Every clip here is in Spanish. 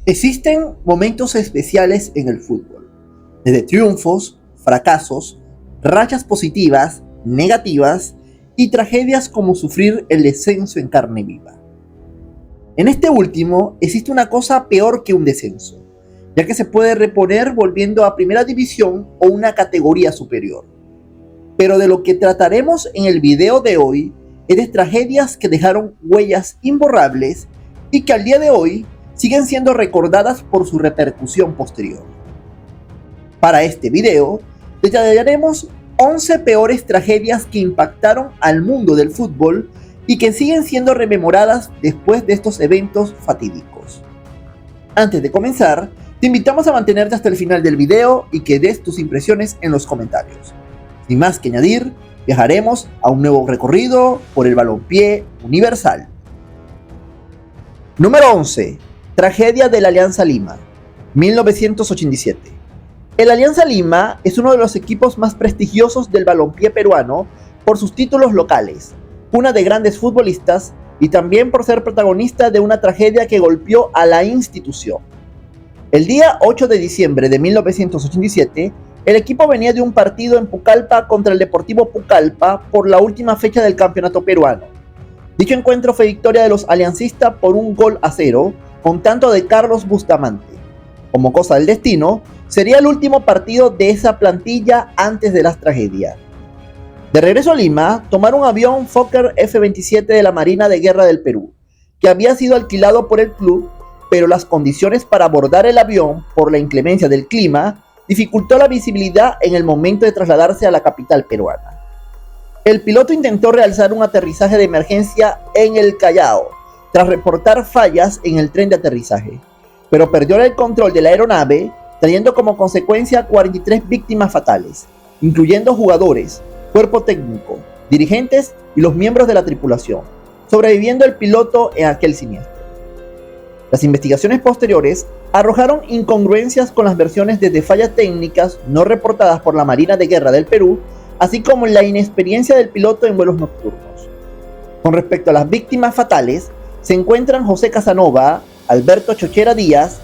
Existen momentos especiales en el fútbol, desde triunfos, fracasos, rachas positivas, negativas y tragedias como sufrir el descenso en carne viva. En este último existe una cosa peor que un descenso, ya que se puede reponer volviendo a primera división o una categoría superior. Pero de lo que trataremos en el video de hoy es de tragedias que dejaron huellas imborrables y que al día de hoy siguen siendo recordadas por su repercusión posterior. Para este video, detallaremos 11 peores tragedias que impactaron al mundo del fútbol y que siguen siendo rememoradas después de estos eventos fatídicos. Antes de comenzar, te invitamos a mantenerte hasta el final del video y que des tus impresiones en los comentarios. Sin más que añadir, viajaremos a un nuevo recorrido por el balompié universal. Número 11. Tragedia del Alianza Lima, 1987. El Alianza Lima es uno de los equipos más prestigiosos del balompié peruano por sus títulos locales, cuna de grandes futbolistas y también por ser protagonista de una tragedia que golpeó a la institución. El día 8 de diciembre de 1987, el equipo venía de un partido en Pucallpa contra el Deportivo Pucallpa por la última fecha del campeonato peruano. Dicho encuentro fue victoria de los aliancistas por 1-0, con tanto de Carlos Bustamante. Como cosa del destino, sería el último partido de esa plantilla antes de las tragedias. De regreso a Lima, tomaron un avión Fokker F-27 de la Marina de Guerra del Perú, que había sido alquilado por el club, pero las condiciones para abordar el avión por la inclemencia del clima dificultó la visibilidad en el momento de trasladarse a la capital peruana. El piloto intentó realizar un aterrizaje de emergencia en el Callao, tras reportar fallas en el tren de aterrizaje, pero perdió el control de la aeronave, trayendo como consecuencia 43 víctimas fatales, incluyendo jugadores, cuerpo técnico, dirigentes y los miembros de la tripulación, sobreviviendo el piloto en aquel siniestro. Las investigaciones posteriores arrojaron incongruencias con las versiones de fallas técnicas no reportadas por la Marina de Guerra del Perú, así como la inexperiencia del piloto en vuelos nocturnos. Con respecto a las víctimas fatales, se encuentran José Casanova, Alberto Chochera Díaz,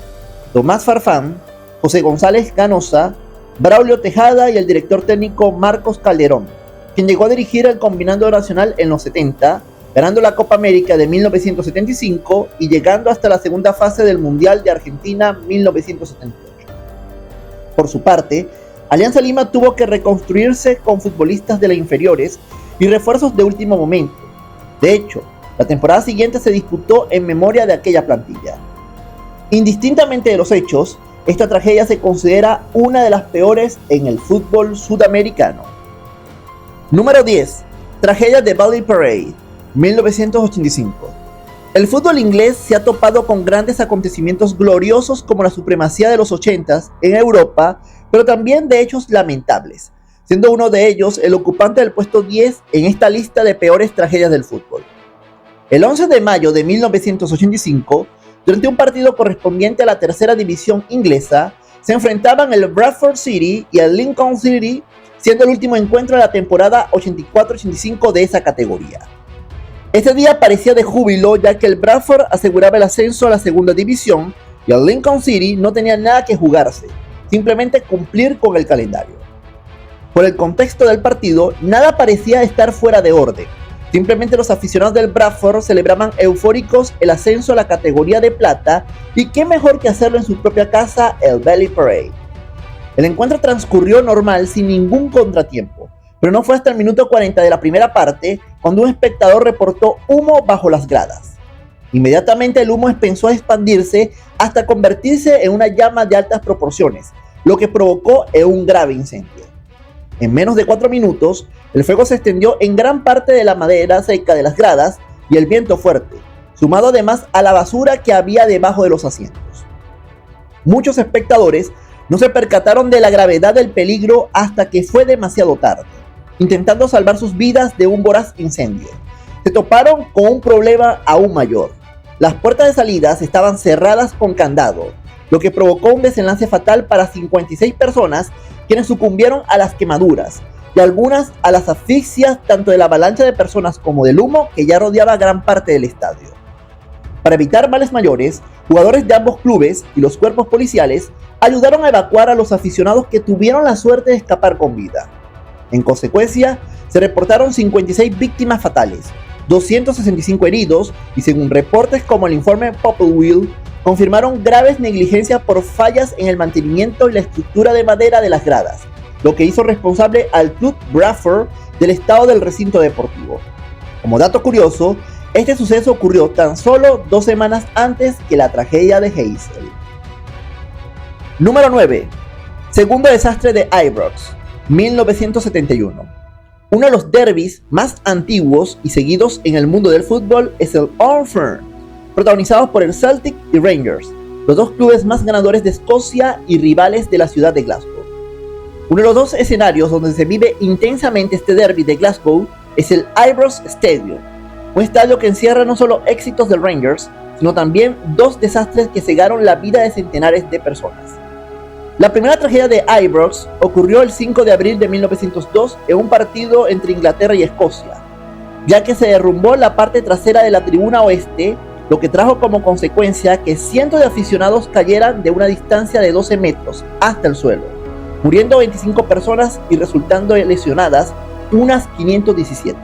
Tomás Farfán, José González Ganosa, Braulio Tejada y el director técnico Marcos Calderón, quien llegó a dirigir el combinado nacional en los 70, ganando la Copa América de 1975 y llegando hasta la segunda fase del Mundial de Argentina 1978. Por su parte, Alianza Lima tuvo que reconstruirse con futbolistas de las inferiores y refuerzos de último momento. De hecho, la temporada siguiente se disputó en memoria de aquella plantilla. Indistintamente de los hechos, esta tragedia se considera una de las peores en el fútbol sudamericano. Número 10. Tragedia de Valley Parade, 1985. El fútbol inglés se ha topado con grandes acontecimientos gloriosos como la supremacía de los 80s en Europa, pero también de hechos lamentables, siendo uno de ellos el ocupante del puesto 10 en esta lista de peores tragedias del fútbol. El 11 de mayo de 1985, durante un partido correspondiente a la tercera división inglesa, se enfrentaban el Bradford City y el Lincoln City, siendo el último encuentro de la temporada 84-85 de esa categoría. Este día parecía de júbilo, ya que el Bradford aseguraba el ascenso a la segunda división y el Lincoln City no tenía nada que jugarse, simplemente cumplir con el calendario. Por el contexto del partido, nada parecía estar fuera de orden. Simplemente los aficionados del Bradford celebraban eufóricos el ascenso a la categoría de plata, y qué mejor que hacerlo en su propia casa, el Valley Parade. El encuentro transcurrió normal sin ningún contratiempo, pero no fue hasta el minuto 40 de la primera parte cuando un espectador reportó humo bajo las gradas. Inmediatamente el humo empezó a expandirse hasta convertirse en una llama de altas proporciones, lo que provocó un grave incendio. En menos de 4 minutos, el fuego se extendió en gran parte de la madera seca de las gradas y el viento fuerte, sumado además a la basura que había debajo de los asientos. Muchos espectadores no se percataron de la gravedad del peligro hasta que fue demasiado tarde, intentando salvar sus vidas de un voraz incendio. Se toparon con un problema aún mayor. Las puertas de salidas estaban cerradas con candado, lo que provocó un desenlace fatal para 56 personas, quienes sucumbieron a las quemaduras y algunas a las asfixias tanto de la avalancha de personas como del humo que ya rodeaba gran parte del estadio. Para evitar males mayores, jugadores de ambos clubes y los cuerpos policiales ayudaron a evacuar a los aficionados que tuvieron la suerte de escapar con vida. En consecuencia, se reportaron 56 víctimas fatales, 265 heridos y, según reportes como el informe Popplewheel, confirmaron graves negligencias por fallas en el mantenimiento y la estructura de madera de las gradas, lo que hizo responsable al Club Bradford del estado del recinto deportivo. Como dato curioso, este suceso ocurrió tan solo 2 semanas antes que la tragedia de Heysel. Número 9. Segundo desastre de Ibrox, 1971. Uno de los derbis más antiguos y seguidos en el mundo del fútbol es el Old Firm, protagonizados por el Celtic y Rangers, los dos clubes más ganadores de Escocia y rivales de la ciudad de Glasgow. Uno de los dos escenarios donde se vive intensamente este derbi de Glasgow es el Ibrox Stadium, un estadio que encierra no solo éxitos del Rangers, sino también 2 desastres que cegaron la vida de centenares de personas. La primera tragedia de Ibrox ocurrió el 5 de abril de 1902 en un partido entre Inglaterra y Escocia, ya que se derrumbó la parte trasera de la tribuna oeste, lo que trajo como consecuencia que cientos de aficionados cayeran de una distancia de 12 metros hasta el suelo, muriendo 25 personas y resultando lesionadas unas 517.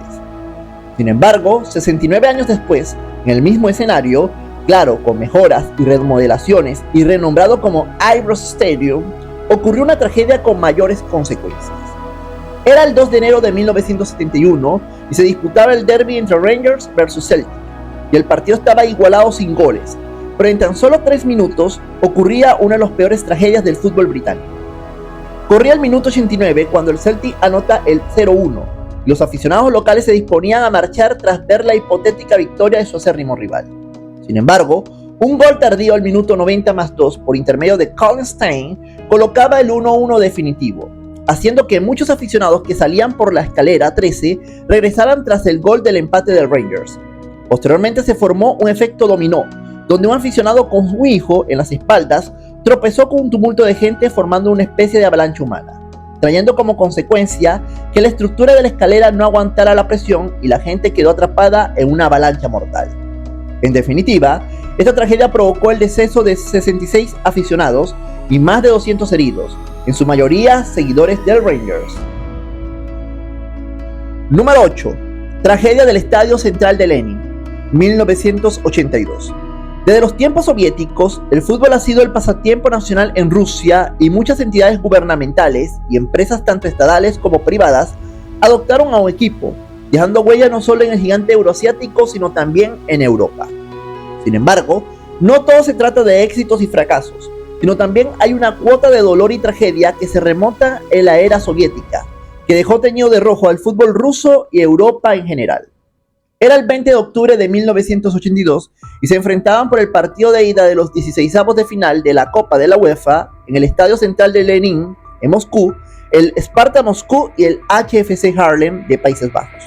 Sin embargo, 69 años después, en el mismo escenario, claro, con mejoras y remodelaciones y renombrado como Ibrox Stadium, ocurrió una tragedia con mayores consecuencias. Era el 2 de enero de 1971 y se disputaba el derbi entre Rangers versus Celtic, y el partido estaba igualado sin goles, pero en tan solo 3 minutos ocurría una de las peores tragedias del fútbol británico. Corría el minuto 89 cuando el Celtic anota el 0-1, y los aficionados locales se disponían a marchar tras ver la hipotética victoria de su acérrimo rival. Sin embargo, un gol tardío al minuto 90+2 por intermedio de Colin Stein colocaba el 1-1 definitivo, haciendo que muchos aficionados que salían por la escalera 13 regresaran tras el gol del empate del Rangers. Posteriormente se formó un efecto dominó, donde un aficionado con su hijo en las espaldas tropezó con un tumulto de gente formando una especie de avalancha humana, trayendo como consecuencia que la estructura de la escalera no aguantara la presión y la gente quedó atrapada en una avalancha mortal. En definitiva, esta tragedia provocó el deceso de 66 aficionados y más de 200 heridos, en su mayoría seguidores del Rangers. Número 8. Tragedia del Estadio Central de Lenin, 1982. Desde los tiempos soviéticos, el fútbol ha sido el pasatiempo nacional en Rusia y muchas entidades gubernamentales y empresas tanto estatales como privadas adoptaron a un equipo, dejando huella no solo en el gigante euroasiático, sino también en Europa. Sin embargo, no todo se trata de éxitos y fracasos, sino también hay una cuota de dolor y tragedia que se remonta en la era soviética, que dejó teñido de rojo al fútbol ruso y Europa en general. Era el 20 de octubre de 1982 y se enfrentaban por el partido de ida de los 16avos de final de la Copa de la UEFA en el Estadio Central de Lenin, en Moscú, el Sparta Moscú y el HFC Haarlem de Países Bajos,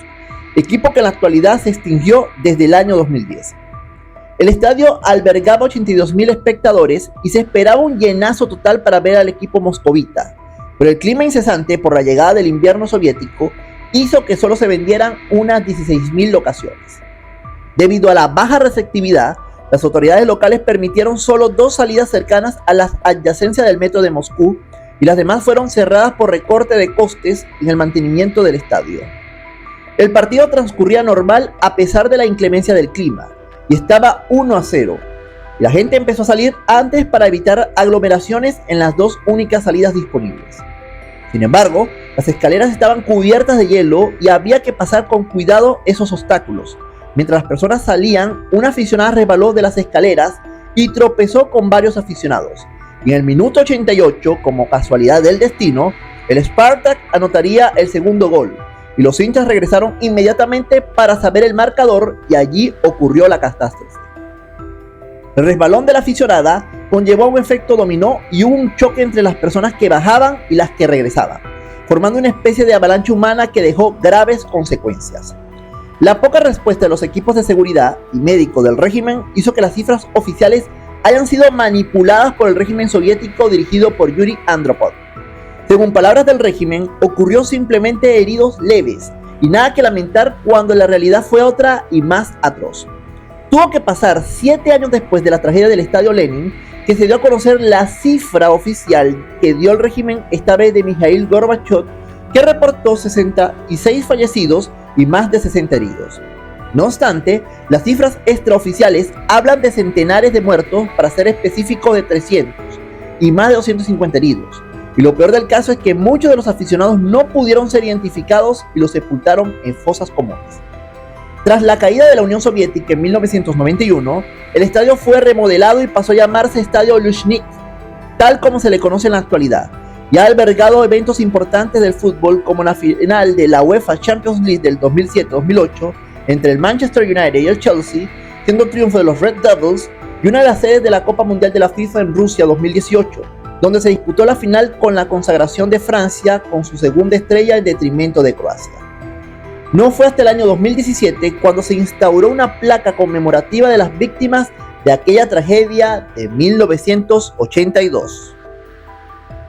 equipo que en la actualidad se extinguió desde el año 2010. El estadio albergaba 82.000 espectadores y se esperaba un llenazo total para ver al equipo moscovita, pero el clima incesante por la llegada del invierno soviético hizo que solo se vendieran unas 16.000 locaciones. Debido a la baja receptividad, las autoridades locales permitieron solo 2 salidas cercanas a las adyacencias del metro de Moscú y las demás fueron cerradas por recorte de costes en el mantenimiento del estadio. El partido transcurría normal a pesar de la inclemencia del clima y estaba 1-0. La gente empezó a salir antes para evitar aglomeraciones en las 2 únicas salidas disponibles. Sin embargo, las escaleras estaban cubiertas de hielo y había que pasar con cuidado esos obstáculos. Mientras las personas salían, una aficionada resbaló de las escaleras y tropezó con varios aficionados. Y en el minuto 88, como casualidad del destino, el Spartak anotaría el segundo gol, y los hinchas regresaron inmediatamente para saber el marcador y allí ocurrió la catástrofe. El resbalón de la aficionada conllevó un efecto dominó y hubo un choque entre las personas que bajaban y las que regresaban, formando una especie de avalancha humana que dejó graves consecuencias. La poca respuesta de los equipos de seguridad y médicos del régimen hizo que las cifras oficiales hayan sido manipuladas por el régimen soviético dirigido por Yuri Andropov. Según palabras del régimen, ocurrió simplemente heridos leves y nada que lamentar cuando la realidad fue otra y más atroz. Tuvo que pasar 7 años después de la tragedia del Estadio Lenin que se dio a conocer la cifra oficial que dio el régimen, esta vez de Mikhail Gorbachev, que reportó 66 fallecidos y más de 60 heridos. No obstante, las cifras extraoficiales hablan de centenares de muertos, para ser específico de 300, y más de 250 heridos. Y lo peor del caso es que muchos de los aficionados no pudieron ser identificados y los sepultaron en fosas comunes. Tras la caída de la Unión Soviética en 1991, el estadio fue remodelado y pasó a llamarse Estadio Luzhniki, tal como se le conoce en la actualidad, y ha albergado eventos importantes del fútbol como la final de la UEFA Champions League del 2007-2008 entre el Manchester United y el Chelsea, siendo triunfo de los Red Devils, y una de las sedes de la Copa Mundial de la FIFA en Rusia 2018, donde se disputó la final con la consagración de Francia con su segunda estrella en detrimento de Croacia. No fue hasta el año 2017 cuando se instauró una placa conmemorativa de las víctimas de aquella tragedia de 1982.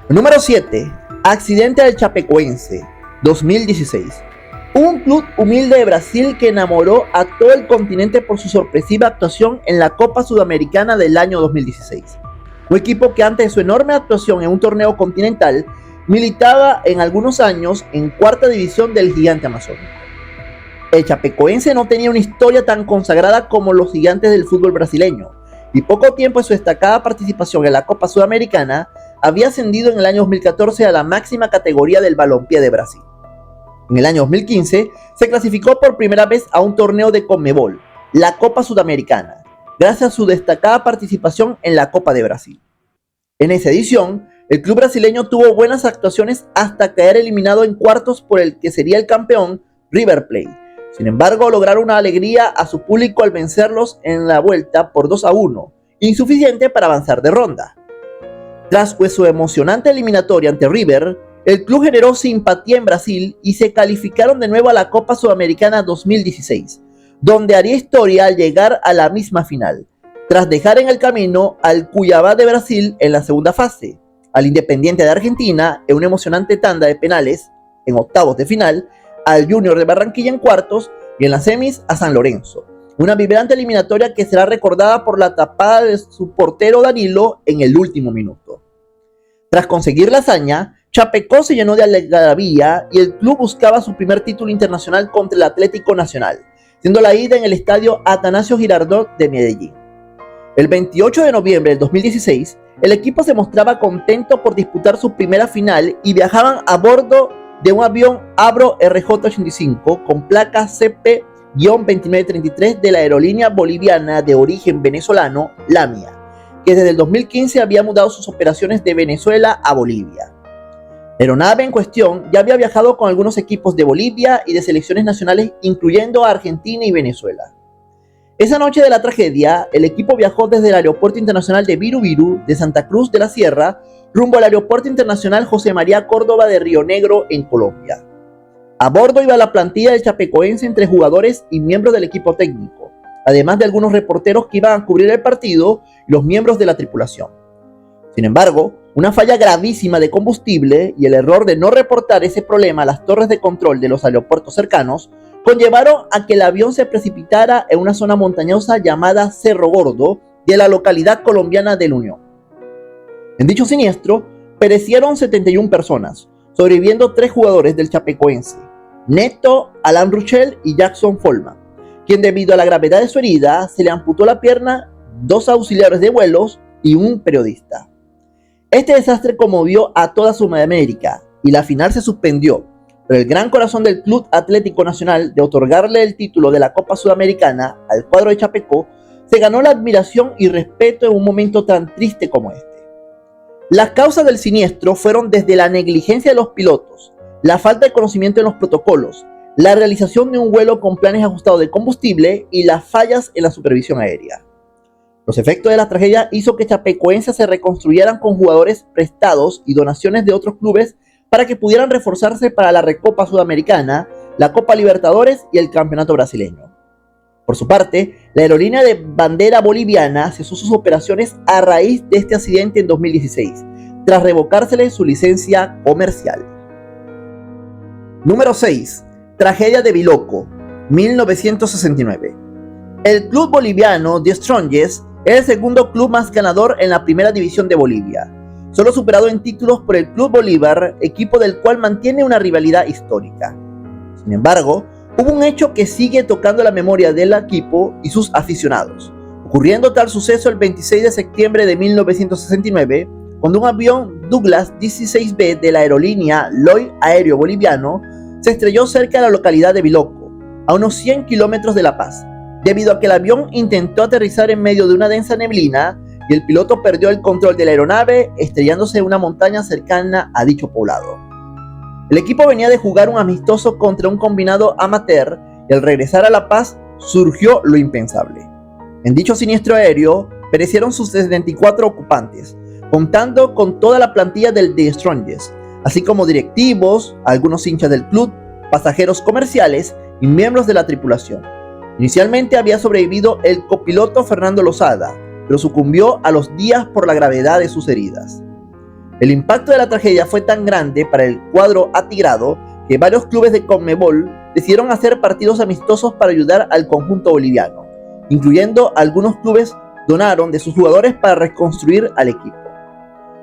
Número 7. Accidente del Chapecoense, 2016. Un club humilde de Brasil que enamoró a todo el continente por su sorpresiva actuación en la Copa Sudamericana del año 2016. Un equipo que antes de su enorme actuación en un torneo continental, militaba en algunos años en cuarta división del gigante amazónico. El Chapecoense no tenía una historia tan consagrada como los gigantes del fútbol brasileño, y poco tiempo de su destacada participación en la Copa Sudamericana, había ascendido en el año 2014 a la máxima categoría del balompié de Brasil. En el año 2015 se clasificó por primera vez a un torneo de Conmebol, la Copa Sudamericana, gracias a su destacada participación en la Copa de Brasil. En esa edición, el club brasileño tuvo buenas actuaciones hasta caer eliminado en cuartos por el que sería el campeón River Plate. Sin embargo, lograron una alegría a su público al vencerlos en la vuelta por 2-1, insuficiente para avanzar de ronda. Tras su emocionante eliminatoria ante River, el club generó simpatía en Brasil y se calificaron de nuevo a la Copa Sudamericana 2016, donde haría historia al llegar a la misma final, tras dejar en el camino al Cuiabá de Brasil en la segunda fase, al Independiente de Argentina en una emocionante tanda de penales en octavos de final, al Junior de Barranquilla en cuartos y en las semis a San Lorenzo. Una vibrante eliminatoria que será recordada por la tapada de su portero Danilo en el último minuto. Tras conseguir la hazaña, Chapecó se llenó de algarabía y el club buscaba su primer título internacional contra el Atlético Nacional, siendo la ida en el estadio Atanasio Girardot de Medellín. El 28 de noviembre del 2016, el equipo se mostraba contento por disputar su primera final y viajaban a bordo de un avión Avro RJ-85 con placa CP-2933 de la aerolínea boliviana de origen venezolano Lamia, que desde el 2015 había mudado sus operaciones de Venezuela a Bolivia. La aeronave en cuestión ya había viajado con algunos equipos de Bolivia y de selecciones nacionales, incluyendo a Argentina y Venezuela. Esa noche de la tragedia, el equipo viajó desde el Aeropuerto Internacional de Viru Viru de Santa Cruz de la Sierra rumbo al Aeropuerto Internacional José María Córdoba de Río Negro en Colombia. A bordo iba la plantilla del Chapecoense entre jugadores y miembros del equipo técnico, además de algunos reporteros que iban a cubrir el partido y los miembros de la tripulación. Sin embargo, una falla gravísima de combustible y el error de no reportar ese problema a las torres de control de los aeropuertos cercanos conllevaron a que el avión se precipitara en una zona montañosa llamada Cerro Gordo de la localidad colombiana de La Unión. En dicho siniestro, perecieron 71 personas, sobreviviendo 3 jugadores del Chapecoense, Neto, Alan Ruchel y Jackson Folman, quien debido a la gravedad de su herida se le amputó la pierna, 2 auxiliares de vuelos y un periodista. Este desastre conmovió a toda Sudamérica y la final se suspendió, pero el gran corazón del Club Atlético Nacional de otorgarle el título de la Copa Sudamericana al cuadro de Chapecó se ganó la admiración y respeto en un momento tan triste como este. Las causas del siniestro fueron desde la negligencia de los pilotos, la falta de conocimiento en los protocolos, la realización de un vuelo con planes ajustados de combustible y las fallas en la supervisión aérea. Los efectos de la tragedia hizo que Chapecoense se reconstruyeran con jugadores prestados y donaciones de otros clubes para que pudieran reforzarse para la Recopa Sudamericana, la Copa Libertadores y el Campeonato Brasileño. Por su parte, la aerolínea de bandera boliviana cesó sus operaciones a raíz de este accidente en 2016, tras revocársele su licencia comercial. Número 6. Tragedia de Biloco, 1969. El club boliviano The Strongest es el segundo club más ganador en la primera división de Bolivia, solo superado en títulos por el Club Bolívar, equipo del cual mantiene una rivalidad histórica. Sin embargo, hubo un hecho que sigue tocando la memoria del equipo y sus aficionados, ocurriendo tal suceso el 26 de septiembre de 1969, cuando un avión Douglas DC-6B de la aerolínea Lloyd Aéreo Boliviano se estrelló cerca de la localidad de Biloco, a unos 100 kilómetros de La Paz, debido a que el avión intentó aterrizar en medio de una densa neblina y el piloto perdió el control de la aeronave, estrellándose en una montaña cercana a dicho poblado. El equipo venía de jugar un amistoso contra un combinado amateur y al regresar a La Paz surgió lo impensable. En dicho siniestro aéreo perecieron sus 74 ocupantes, contando con toda la plantilla del The Strongest, así como directivos, algunos hinchas del club, pasajeros comerciales y miembros de la tripulación. Inicialmente había sobrevivido el copiloto Fernando Lozada, pero sucumbió a los días por la gravedad de sus heridas. El impacto de la tragedia fue tan grande para el cuadro atigrado que varios clubes de Conmebol decidieron hacer partidos amistosos para ayudar al conjunto boliviano, incluyendo algunos clubes donaron de sus jugadores para reconstruir al equipo.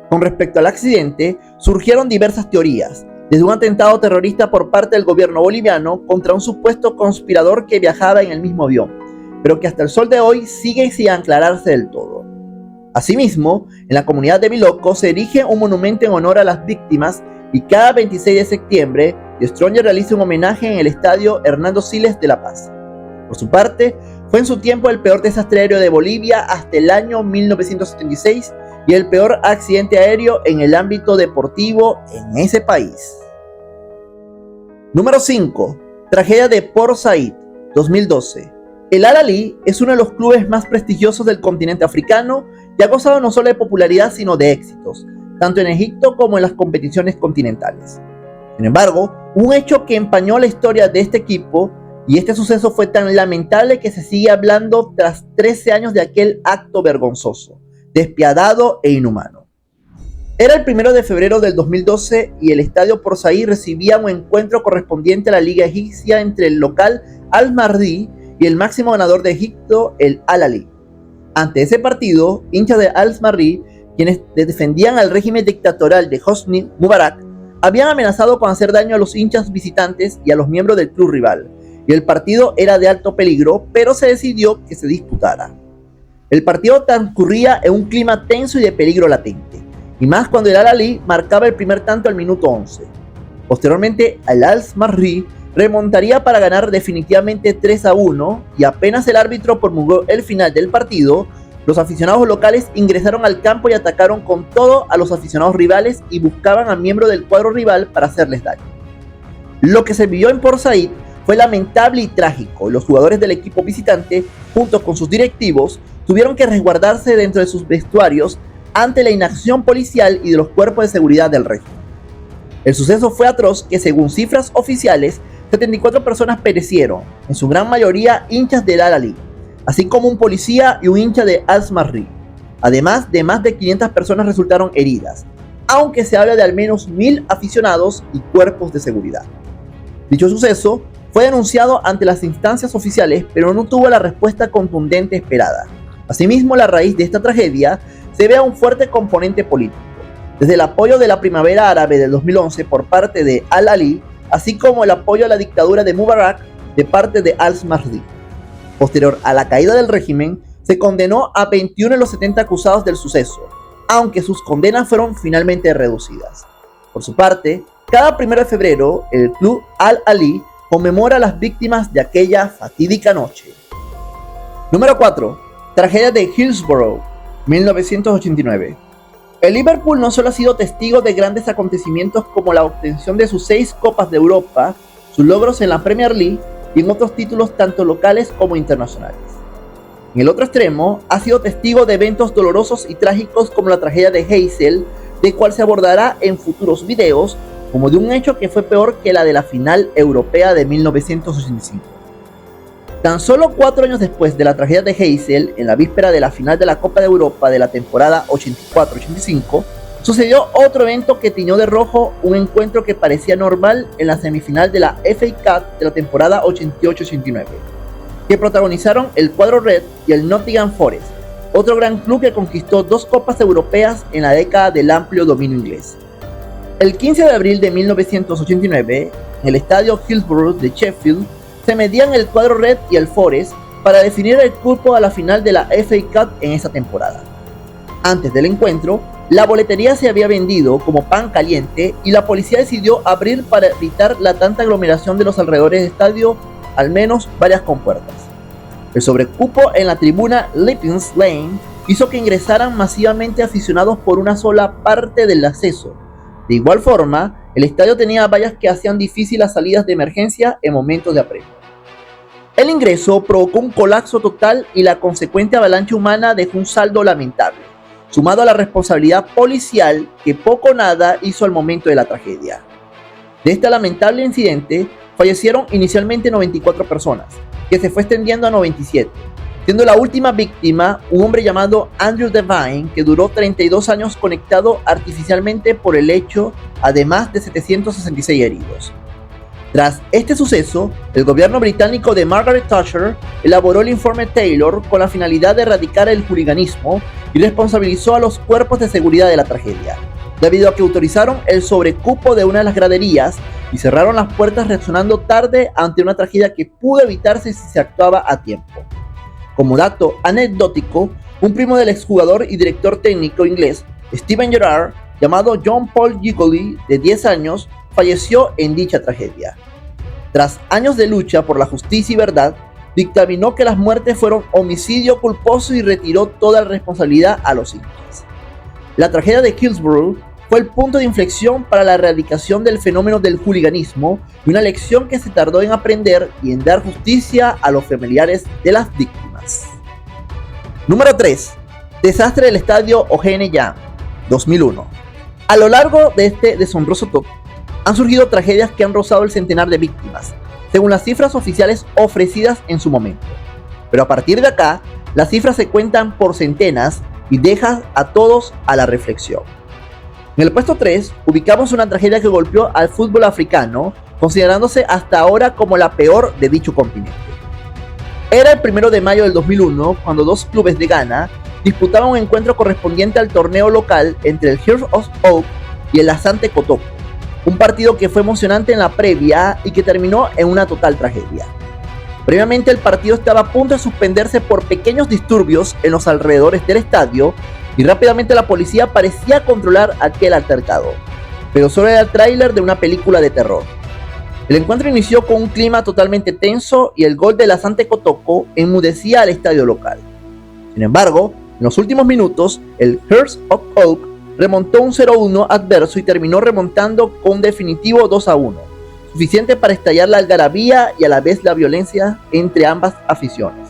Con respecto al accidente, surgieron diversas teorías, desde un atentado terrorista por parte del gobierno boliviano contra un supuesto conspirador que viajaba en el mismo avión, pero que hasta el sol de hoy sigue sin aclararse del todo. Asimismo, en la comunidad de Biloco se erige un monumento en honor a las víctimas y cada 26 de septiembre, The Strongest realiza un homenaje en el estadio Hernando Siles de La Paz. Por su parte, fue en su tiempo el peor desastre aéreo de Bolivia hasta el año 1976 y el peor accidente aéreo en el ámbito deportivo en ese país. Número 5. Tragedia de Port Said, 2012. El Al-Ahly es uno de los clubes más prestigiosos del continente africano y ha gozado no solo de popularidad sino de éxitos, tanto en Egipto como en las competiciones continentales. Sin embargo, un hecho que empañó la historia de este equipo, y este suceso fue tan lamentable que se sigue hablando tras 13 años de aquel acto vergonzoso, despiadado e inhumano. Era el 1 de febrero del 2012 y el estadio Port Said recibía un encuentro correspondiente a la liga egipcia entre el local Al-Mardi y el máximo ganador de Egipto, el Al-Ahly. Ante ese partido, hinchas de Al-Mardi, quienes defendían al régimen dictatorial de Hosni Mubarak, habían amenazado con hacer daño a los hinchas visitantes y a los miembros del club rival, y el partido era de alto peligro, pero se decidió que se disputara. El partido transcurría en un clima tenso y de peligro latente, y más cuando el Al-Ahly marcaba el primer tanto al minuto 11. Posteriormente, el Al-Mardi remontaría para ganar definitivamente 3-1 y apenas el árbitro promulgó el final del partido, los aficionados locales ingresaron al campo y atacaron con todo a los aficionados rivales y buscaban a miembros del cuadro rival para hacerles daño. Lo que se vivió en Port Said fue lamentable y trágico. Los jugadores del equipo visitante, junto con sus directivos, tuvieron que resguardarse dentro de sus vestuarios ante la inacción policial y de los cuerpos de seguridad del régimen. El suceso fue atroz que, según cifras oficiales, 74 personas perecieron, en su gran mayoría hinchas del Al-Ahly, así como un policía y un hincha de Al-Mardi. Además de más de 500 personas resultaron heridas, aunque se habla de al menos 1000 aficionados y cuerpos de seguridad. Dicho suceso fue denunciado ante las instancias oficiales, pero no tuvo la respuesta contundente esperada. Asimismo, la raíz de esta tragedia se ve a un fuerte componente político, desde el apoyo de la primavera árabe del 2011 por parte de Al-Ahly, así como el apoyo a la dictadura de Mubarak de parte de Al-Mardi. Posterior a la caída del régimen, se condenó a 21 de los 70 acusados del suceso, aunque sus condenas fueron finalmente reducidas. Por su parte, cada 1 de febrero, el club Al-Ahly conmemora a las víctimas de aquella fatídica noche. Número 4. Tragedia de Hillsborough, 1989. El Liverpool no solo ha sido testigo de grandes acontecimientos como la obtención de sus 6 Copas de Europa, sus logros en la Premier League y en otros títulos tanto locales como internacionales. En el otro extremo, ha sido testigo de eventos dolorosos y trágicos como la tragedia de Heysel, de cual se abordará en futuros videos, como de un hecho que fue peor que la de la final europea de 1985. Tan solo 4 años después de la tragedia de Heysel, en la víspera de la final de la Copa de Europa de la temporada 84-85, sucedió otro evento que tiñó de rojo un encuentro que parecía normal en la semifinal de la FA Cup de la temporada 88-89. que protagonizaron el cuadro Red y el Nottingham Forest, otro gran club que conquistó 2 copas europeas en la década del amplio dominio inglés. El 15 de abril de 1989, en el estadio Hillsborough de Sheffield, se medían el cuadro Red y el Forest para definir el cupo a la final de la FA Cup en esa temporada. Antes del encuentro, la boletería se había vendido como pan caliente y la policía decidió abrir para evitar la tanta aglomeración de los alrededores del estadio, al menos varias compuertas. El sobrecupo en la tribuna Lippins Lane hizo que ingresaran masivamente aficionados por una sola parte del acceso. De igual forma, el estadio tenía vallas que hacían difícil las salidas de emergencia en momentos de apremio. El ingreso provocó un colapso total y la consecuente avalancha humana dejó un saldo lamentable, sumado a la responsabilidad policial que poco o nada hizo al momento de la tragedia. De este lamentable incidente, fallecieron inicialmente 94 personas, que se fue extendiendo a 97, siendo la última víctima un hombre llamado Andrew Devine, que duró 32 años conectado artificialmente por el hecho, además de 766 heridos. Tras este suceso, el gobierno británico de Margaret Thatcher elaboró el informe Taylor con la finalidad de erradicar el hooliganismo y responsabilizó a los cuerpos de seguridad de la tragedia, debido a que autorizaron el sobrecupo de una de las graderías y cerraron las puertas reaccionando tarde ante una tragedia que pudo evitarse si se actuaba a tiempo. Como dato anecdótico, un primo del exjugador y director técnico inglés Steven Gerrard, llamado John Paul Gigoli, de 10 años, falleció en dicha tragedia. Tras años de lucha por la justicia y verdad, dictaminó que las muertes fueron homicidio culposo y retiró toda la responsabilidad a los hinchas. La tragedia de Hillsborough fue el punto de inflexión para la erradicación del fenómeno del hooliganismo y una lección que se tardó en aprender y en dar justicia a los familiares de las víctimas. Número 3. Desastre del estadio Eugene Young, 2001. A lo largo de este deshonroso top, han surgido tragedias que han rozado el centenar de víctimas, según las cifras oficiales ofrecidas en su momento. Pero a partir de acá, las cifras se cuentan por centenas y dejan a todos a la reflexión. En el puesto 3, ubicamos una tragedia que golpeó al fútbol africano, considerándose hasta ahora como la peor de dicho continente. Era el 1 de mayo del 2001 cuando 2 clubes de Ghana disputaban un encuentro correspondiente al torneo local entre el Hearts of Oak y el Asante Kotoko, un partido que fue emocionante en la previa y que terminó en una total tragedia. Previamente el partido estaba a punto de suspenderse por pequeños disturbios en los alrededores del estadio y rápidamente la policía parecía controlar aquel altercado, pero solo era el tráiler de una película de terror. El encuentro inició con un clima totalmente tenso y el gol del Asante Kotoko enmudecía al estadio local. Sin embargo, en los últimos minutos, el Hearts of Oak remontó un 0-1 adverso y terminó remontando con un definitivo 2-1, suficiente para estallar la algarabía y a la vez la violencia entre ambas aficiones.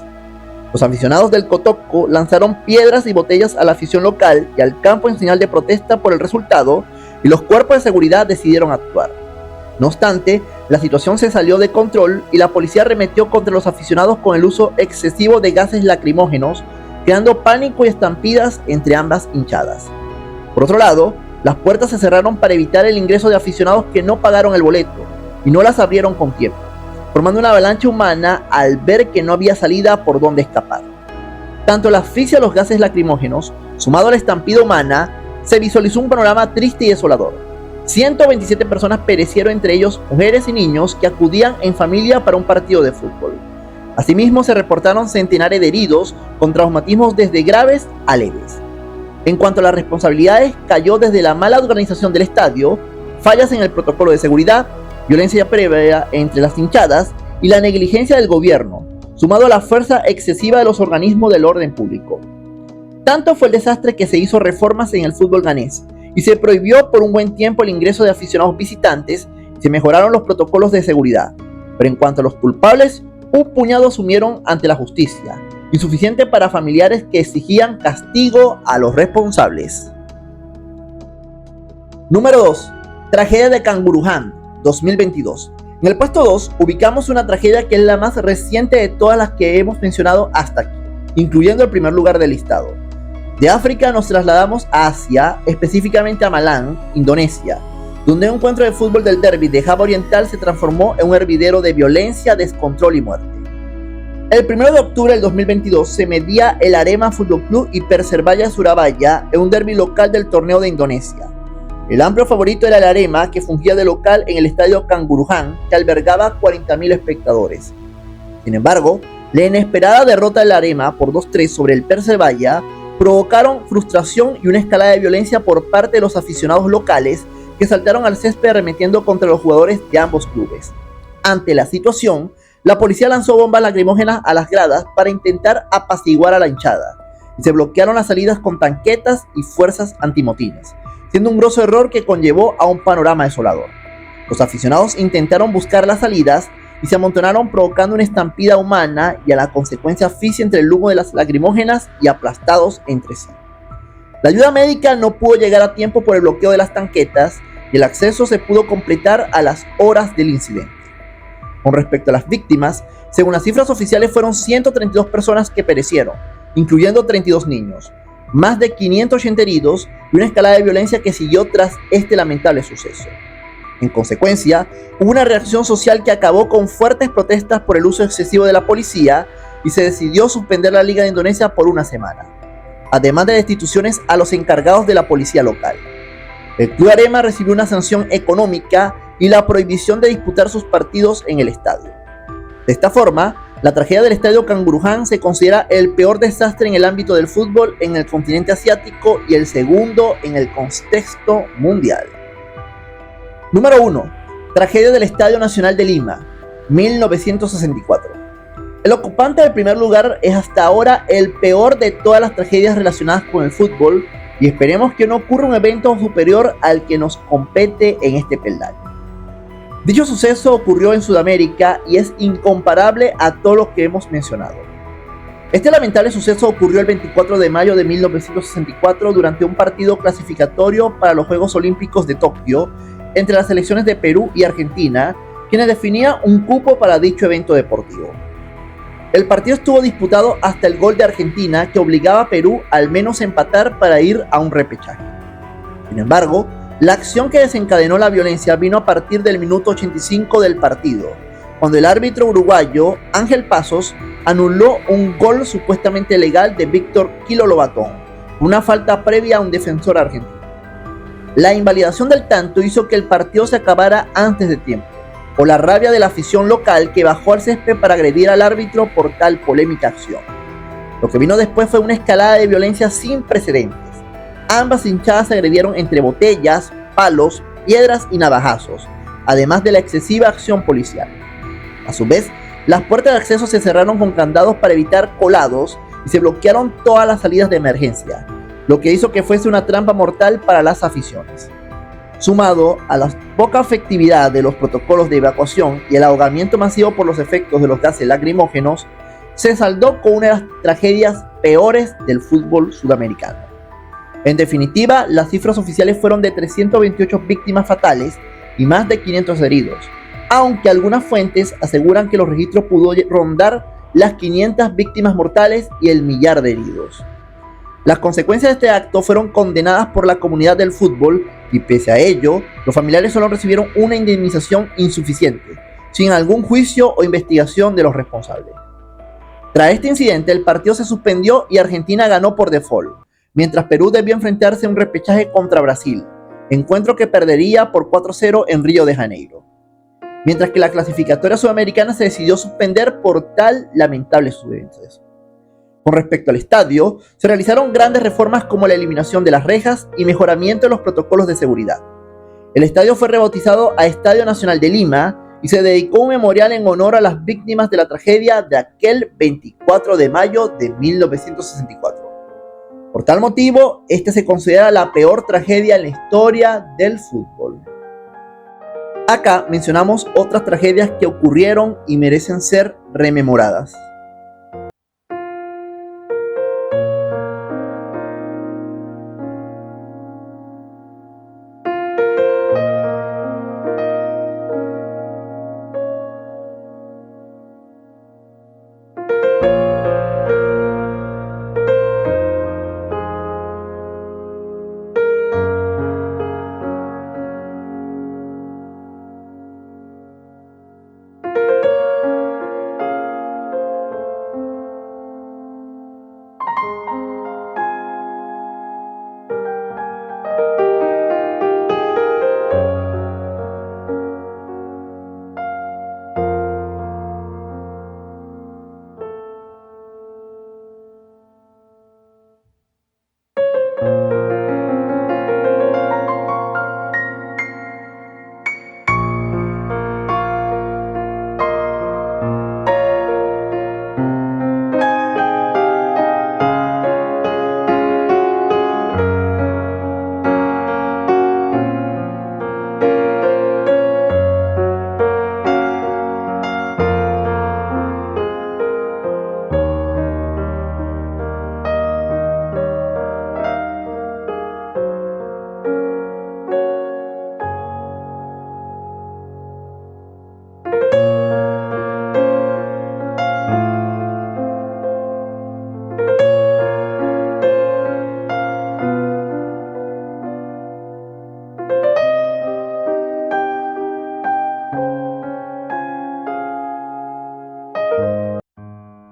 Los aficionados del Kotoko lanzaron piedras y botellas a la afición local y al campo en señal de protesta por el resultado, y los cuerpos de seguridad decidieron actuar. No obstante, la situación se salió de control y la policía arremetió contra los aficionados con el uso excesivo de gases lacrimógenos, creando pánico y estampidas entre ambas hinchadas. Por otro lado, las puertas se cerraron para evitar el ingreso de aficionados que no pagaron el boleto y no las abrieron con tiempo, formando una avalancha humana al ver que no había salida por donde escapar. Tanto la asfixia a los gases lacrimógenos, sumado a la estampida humana, se visualizó un panorama triste y desolador. 127 personas perecieron, entre ellos mujeres y niños que acudían en familia para un partido de fútbol. Asimismo, se reportaron centenares de heridos con traumatismos desde graves a leves. En cuanto a las responsabilidades, cayó desde la mala organización del estadio, fallas en el protocolo de seguridad, violencia previa entre las hinchadas y la negligencia del gobierno, sumado a la fuerza excesiva de los organismos del orden público. Tanto fue el desastre que se hizo reformas en el fútbol ghanés y se prohibió por un buen tiempo el ingreso de aficionados visitantes y se mejoraron los protocolos de seguridad. Pero en cuanto a los culpables, un puñado asumieron ante la justicia, insuficiente para familiares que exigían castigo a los responsables. Número 2. Tragedia de Kanguruhan, 2022. En el puesto 2 ubicamos una tragedia que es la más reciente de todas las que hemos mencionado hasta aquí, incluyendo el primer lugar del listado. De África nos trasladamos a Asia, específicamente a Malang, Indonesia, donde un encuentro de fútbol del derbi de Java Oriental se transformó en un hervidero de violencia, descontrol y muerte. El 1 de octubre del 2022 se medía el Arema Fútbol Club y Persebaya Surabaya en un derbi local del torneo de Indonesia. El amplio favorito era el Arema, que fungía de local en el estadio Kanjuruhan, que albergaba 40.000 espectadores. Sin embargo, la inesperada derrota del Arema por 2-3 sobre el Persebaya provocaron frustración y una escalada de violencia por parte de los aficionados locales que saltaron al césped arremetiendo contra los jugadores de ambos clubes. Ante la situación, la policía lanzó bombas lacrimógenas a las gradas para intentar apaciguar a la hinchada y se bloquearon las salidas con tanquetas y fuerzas antimotines, siendo un grosso error que conllevó a un panorama desolador. Los aficionados intentaron buscar las salidas y se amontonaron provocando una estampida humana y a la consecuencia asfixia entre el humo de las lacrimógenas y aplastados entre sí. La ayuda médica no pudo llegar a tiempo por el bloqueo de las tanquetas y el acceso se pudo completar a las horas del incidente. Con respecto a las víctimas, según las cifras oficiales fueron 132 personas que perecieron, incluyendo 32 niños, más de 580 heridos y una escalada de violencia que siguió tras este lamentable suceso. En consecuencia, hubo una reacción social que acabó con fuertes protestas por el uso excesivo de la policía y se decidió suspender la Liga de Indonesia por una semana, además de destituciones a los encargados de la policía local. El Club Arema recibió una sanción económica y la prohibición de disputar sus partidos en el estadio. De esta forma, la tragedia del estadio Kanjuruhan se considera el peor desastre en el ámbito del fútbol en el continente asiático y el segundo en el contexto mundial. Número 1. Tragedia del Estadio Nacional de Lima, 1964. El ocupante del primer lugar es hasta ahora el peor de todas las tragedias relacionadas con el fútbol y esperemos que no ocurra un evento superior al que nos compete en este peldaño. Dicho suceso ocurrió en Sudamérica y es incomparable a todo lo que hemos mencionado. Este lamentable suceso ocurrió el 24 de mayo de 1964 durante un partido clasificatorio para los Juegos Olímpicos de Tokio entre las selecciones de Perú y Argentina, quienes definían un cupo para dicho evento deportivo. El partido estuvo disputado hasta el gol de Argentina, que obligaba a Perú al menos a empatar para ir a un repechaje. Sin embargo, la acción que desencadenó la violencia vino a partir del minuto 85 del partido, cuando el árbitro uruguayo Ángel Pasos anuló un gol supuestamente legal de Víctor Quilo Lobatón, una falta previa a un defensor argentino. La invalidación del tanto hizo que el partido se acabara antes de tiempo, por la rabia de la afición local que bajó al césped para agredir al árbitro por tal polémica acción. Lo que vino después fue una escalada de violencia sin precedentes. Ambas hinchadas se agredieron entre botellas, palos, piedras y navajazos, además de la excesiva acción policial. A su vez, las puertas de acceso se cerraron con candados para evitar colados y se bloquearon todas las salidas de emergencia, lo que hizo que fuese una trampa mortal para las aficiones. Sumado a la poca efectividad de los protocolos de evacuación y el ahogamiento masivo por los efectos de los gases lacrimógenos, se saldó con una de las tragedias peores del fútbol sudamericano. En definitiva, las cifras oficiales fueron de 328 víctimas fatales y más de 500 heridos, aunque algunas fuentes aseguran que los registros pudo rondar las 500 víctimas mortales y el millar de heridos. Las consecuencias de este acto fueron condenadas por la comunidad del fútbol y pese a ello, los familiares solo recibieron una indemnización insuficiente, sin algún juicio o investigación de los responsables. Tras este incidente, el partido se suspendió y Argentina ganó por default, mientras Perú debió enfrentarse a un repechaje contra Brasil, encuentro que perdería por 4-0 en Río de Janeiro. Mientras que la clasificatoria sudamericana se decidió suspender por tal lamentable suceso. Con respecto al estadio, se realizaron grandes reformas como la eliminación de las rejas y mejoramiento de los protocolos de seguridad. El estadio fue rebautizado a Estadio Nacional de Lima y se dedicó un memorial en honor a las víctimas de la tragedia de aquel 24 de mayo de 1964. Por tal motivo, este se considera la peor tragedia en la historia del fútbol. Acá mencionamos otras tragedias que ocurrieron y merecen ser rememoradas.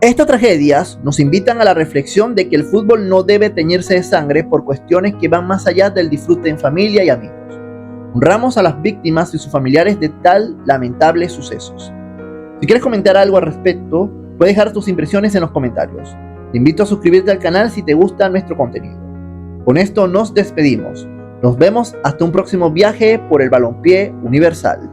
Estas tragedias nos invitan a la reflexión de que el fútbol no debe teñirse de sangre por cuestiones que van más allá del disfrute en familia y amigos. Honramos a las víctimas y sus familiares de tal lamentables sucesos. Si quieres comentar algo al respecto, puedes dejar tus impresiones en los comentarios. Te invito a suscribirte al canal si te gusta nuestro contenido. Con esto nos despedimos. Nos vemos hasta un próximo viaje por el balompié universal.